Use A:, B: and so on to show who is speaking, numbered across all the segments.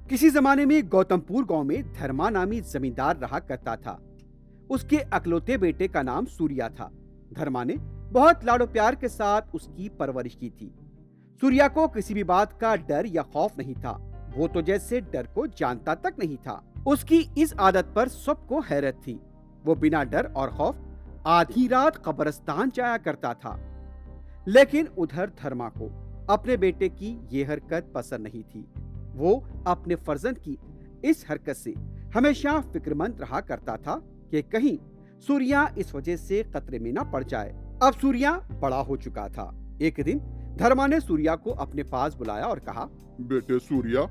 A: किसी जमाने में गौतमपुर गांव में धर्मा नामी जमींदार रहा करता था। उसके अकलौते बेटे का नाम सूर्या था। धर्मा ने बहुत लाडो प्यार के साथ उसकी परवरिश की थी। सूर्या को किसी भी बात का डर या खौफ नहीं था। वो तो जैसे डर को जानता तक नहीं था। उसकी इस आदत पर सबको हैरत थी। वो बिना डर और खौफ आधी रात कब्रिस्तान जाया करता था। लेकिन उधर धर्मा को अपने बेटे की ये हरकत पसंद नहीं थी। वो अपने फर्जंद की इस हरकत से हमेशा फिक्रमंद रहा करता था कि कहीं सूर्या इस वजह से खतरे में ना पड़ जाए। अब सूर्या बड़ा हो चुका था। एक दिन धर्मा ने सूर्या को अपने पास बुलाया और कहा,
B: बेटे सूर्या,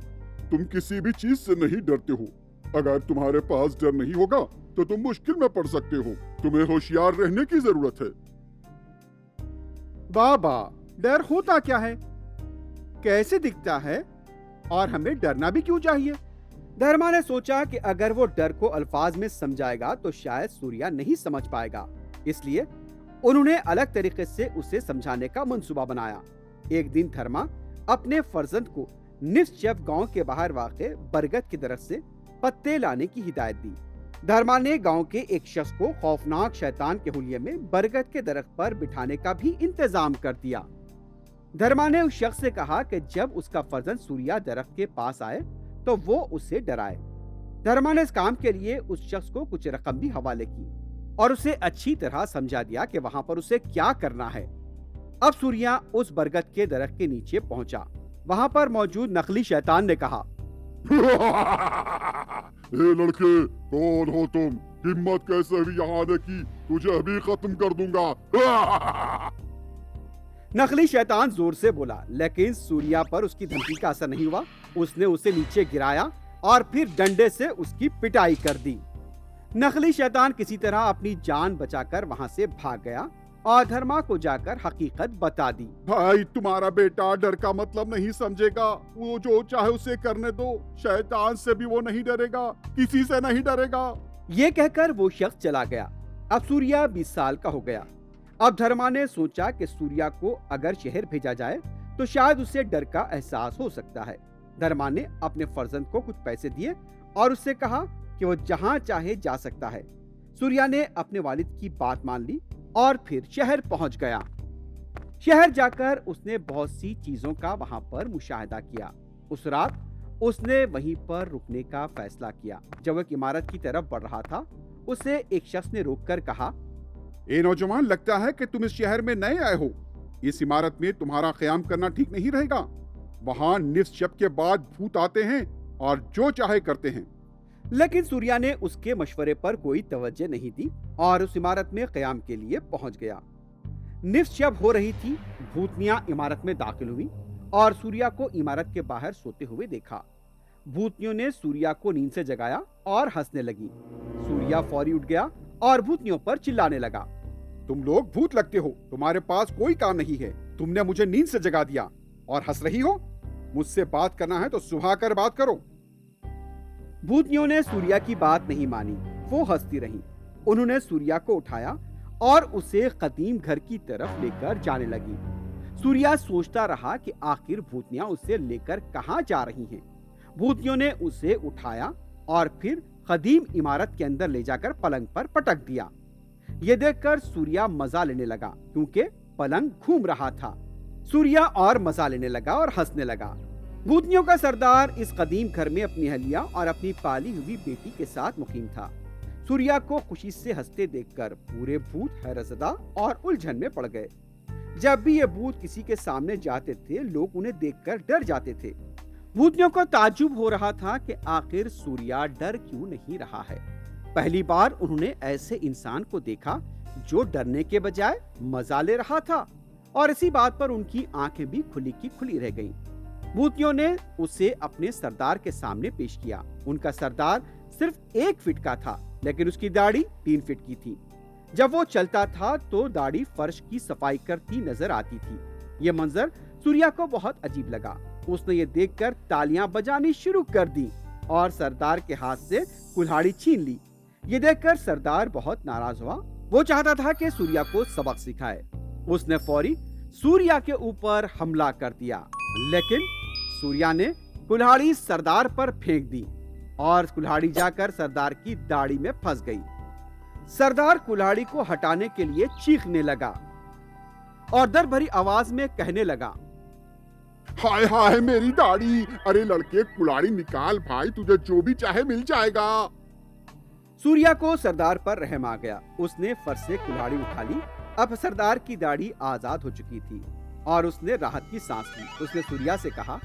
B: तुम किसी भी चीज से नहीं डरते हो। अगर तुम्हारे पास डर नहीं होगा तो तुम मुश्किल में पड़ सकते हो। तुम्हें होशियार रहने की जरूरत है।
A: बाबा, डर होता क्या है, कैसे दिखता है और हमें डरना भी क्यों चाहिए? धर्मा ने सोचा कि अगर वो डर को अल्फाज में समझाएगा तो शायद सूर्या नहीं समझ पाएगा। इसलिए उन्होंने अलग तरीके से उसे समझाने का मंसूबा बनाया। एक दिन धर्मा अपने फर्जंद को निश्चय गांव के बाहर वाक़े बरगद की दरख्त से पत्ते लाने की हिदायत दी। धर्मा ने गांव के एक शख्स को खौफनाक शैतान के हुलिये में बरगद के दरख्त पर बिठाने का भी इंतजाम कर दिया। धर्मा ने उस शख्स से कहा कि जब उसका फर्जंद सूर्या दरख्त के पास आए तो वो उससे डराए। धर्मा ने इस काम के लिए उस शख्स को कुछ रकम भी हवाले की और उसे अच्छी तरह समझा दिया कि वहां पर उसे क्या करना है। अब सूर्या उस बरगद के दरख्त के नीचे पहुंचा। वहां पर मौजूद नकली शैतान ने कहा,
B: ए लड़के, कौन हो तुम? हिम्मत कैसे हुई यहाँ आने की? तुझे अभी खत्म कर दूंगा।
A: नकली शैतान जोर से बोला, लेकिन सूर्या पर उसकी धमकी का असर नहीं हुआ। उसने उसे नीचे गिराया और फिर डंडे से उसकी पिटाई कर दी। नकली शैतान किसी तरह अपनी जान बचाकर वहां से भाग गया और धर्मा को जाकर हकीकत बता दी।
B: भाई, तुम्हारा बेटा डर का मतलब नहीं समझेगा। वो जो चाहे उसे करने दो। शैतान से भी वो नहीं डरेगा, किसी से नहीं डरेगा।
A: ये कहकर वो शख्स चला गया। अब सूर्या 20 साल का हो गया। अब धर्मा ने सोचा कि सूर्या को अगर शहर भेजा जाए तो शायद उसे डर का एहसास हो सकता है। धर्मा ने अपने फर्जंद को कुछ पैसे दिए और उससे कहा कि वो जहां चाहे जा सकता है। सूर्या ने अपने वालिद की बात मान ली और फिर शहर पहुंच गया। शहर जाकर उसने बहुत सी चीजों का वहां पर मुशाहिदा किया। उस रात उसने वहीं पर रुकने का फैसला किया। जब वह एक इमारत की तरफ बढ़ रहा था, उसे एक शख्स ने रोककर कहा,
B: ए नौजवान, लगता है कि तुम इस शहर में नए आए हो। इस इमारत में तुम्हारा क़याम करना ठीक नहीं रहेगा। वहां निफ्स शब के बाद भूत आते हैं और जो चाहे करते हैं।
A: लेकिन सूर्या ने उसके मशवरे पर कोई तवज्जो नहीं दी और उस इमारत में क़याम के लिए पहुंच गया। निफ्स शब हो रही थी। भूतनियां इमारत में दाखिल हुई और सूर्या को इमारत के बाहर सोते हुए देखा। भूतनियों ने सूर्या को नींद से जगाया और हंसने लगी। सूर्या फौरी उठ गया और भूतनियों पर चिल्लाने लगा,
B: तुम लोग भूत लगते हो। तुम्हारे पास कोई काम नहीं है। तुमने मुझे नींद से जगा दिया और हंस रही हो। मुझसे बात करना है तो सुबह कर बात करो।
A: भूतनियों ने सूर्या की बात नहीं मानी। वो हंसती रहीं। उन्होंने सूर्या को उठाया और उसे कदीम घर की तरफ लेकर जाने लगी। सूर्या सोचता रहा कि आखिर भूतनियां उसे लेकर कहां जा रही हैं। भूतनियों ने उसे उठाया और फिर कदीम इमारत के अंदर ले जाकर पलंग पर पटक दिया। यह देखकर सूर्या मजा लेने लगा क्योंकि पलंग घूम रहा था। सूर्या और मजा लेने लगा और हंसने लगा। भूतनियों का सरदार इस कदीम घर में अपनी अहलिया और अपनी पाली हुई बेटी के साथ मुकीम था। सूर्या को खुशी से हंसते देखकर पूरे भूत हैरतज़दा और उलझन में पड़ गए। जब भी ये भूत किसी के सामने जाते थे, लोग उन्हें देखकर डर जाते थे। भूतनियों को ताज्जुब हो रहा था कि आखिर सूर्या डर क्यों नहीं रहा है। पहली बार उन्होंने ऐसे इंसान को देखा जो डरने के बजाय मजा ले रहा था और इसी बात पर उनकी आंखें भी खुली की खुली रह गईं। भूतनियों ने उसे अपने सरदार के सामने पेश किया। उनका सरदार सिर्फ 1 फीट का था, लेकिन उसकी दाढ़ी 3 फीट की थी। जब वो चलता था तो दाढ़ी फर्श की सफाई करती नजर आती थी। ये मंजर सूर्या को बहुत अजीब लगा। उसने ये देखकर तालियां बजानी शुरू कर दी और सरदार के हाथ से कुल्हाड़ी छीन ली। ये देखकर सरदार बहुत नाराज हुआ। वो चाहता था कि सूर्या को सबक सिखाए। उसने फौरी सूर्या के ऊपर हमला कर दिया, लेकिन सूर्या ने कुल्हाड़ी सरदार पर फेंक दी और कुल्हाड़ी जाकर सरदार की दाढ़ी में फंस गई। सरदार कुल्हाड़ी को हटाने के लिए चीखने लगा और डर भरी आवाज में कहने लगा,
B: हाय हाय मेरी दाढ़ी, अरे लड़के कुल्हाड़ी निकाल भाई, तुझे जो भी चाहे मिल जाएगा।
A: सूर्या को सरदार पर रहम आ गया। उसने फर्श से कुल्हाड़ी उठा ली। अब सरदार की दाढ़ी आजाद हो चुकी थी और उसने राहत की सांस ली। उसने सूर्या से कहा,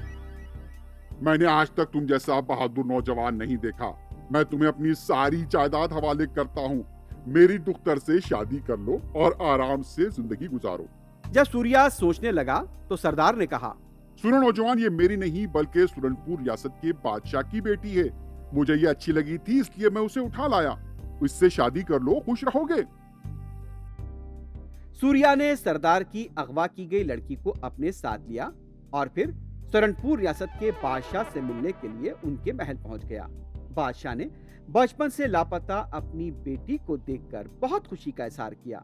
B: मैंने आज तक तुम जैसा बहादुर नौजवान नहीं देखा। मैं तुम्हें अपनी सारी जायदाद हवाले करता हूँ। मेरी दुख्तर से शादी कर लो और आराम से जिंदगी गुजारो।
A: जब सूर्या सोचने लगा तो सरदार ने कहा,
B: सुनो नौजवान, ये मेरी नहीं बल्कि सुरनपुर रियासत के बादशाह की बेटी है। मुझे ये अच्छी लगी थी इसलिए मैं उसे उठा लाया। इससे शादी कर लो, खुश रहोगे।
A: सूर्या ने सरदार की अगवा की गई लड़की को अपने साथ लिया और फिर सुरनपुर रियासत के बादशाह से मिलने के लिए उनके महल पहुंच गया। बादशाह ने बचपन से लापता अपनी बेटी को देखकर बहुत खुशी का इजहार किया।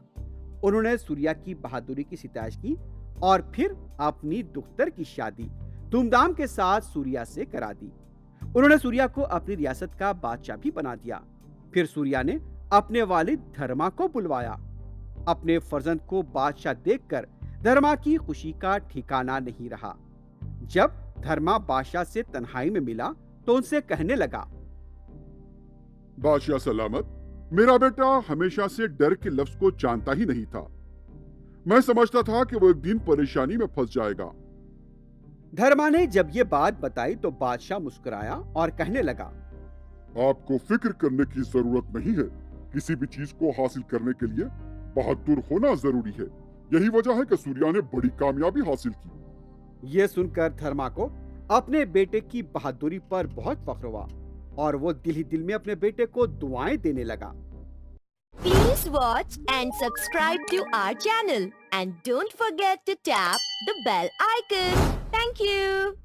A: उन्होंने सूर्या की बहादुरी की सितारिश की और फिर अपनी दुख्तर की शादी धूमधाम के साथ सूर्या से करा दी। उन्होंने सूर्या को अपनी रियासत का बादशाह भी बना दिया। फिर सूर्या ने अपने वालिद धर्मा को बुलवाया। अपने फर्जंद को बादशाह देखकर धर्मा की खुशी का ठिकाना नहीं रहा। जब धर्मा बादशाह से तन्हाई में मिला तो उनसे कहने लगा,
B: बादशाह सलामत, मेरा बेटा हमेशा से डर के लफ्ज को जानता ही नहीं था। मैं समझता था कि वो एक दिन परेशानी में फंस जाएगा।
A: धर्मा ने जब ये बात बताई तो बादशाह मुस्कुराया और कहने लगा,
B: आपको फिक्र करने की जरूरत नहीं है। किसी भी चीज को हासिल करने के लिए बहादुर होना जरूरी है। यही वजह है कि सूर्या ने बड़ी कामयाबी हासिल की।
A: ये सुनकर धर्मा को अपने बेटे की बहादुरी पर बहुत फख्र हुआ और वो दिल ही दिल में अपने बेटे को दुआएं देने लगा।
C: Please watch and subscribe to our channel and don't forget to tap the bell icon. Thank you.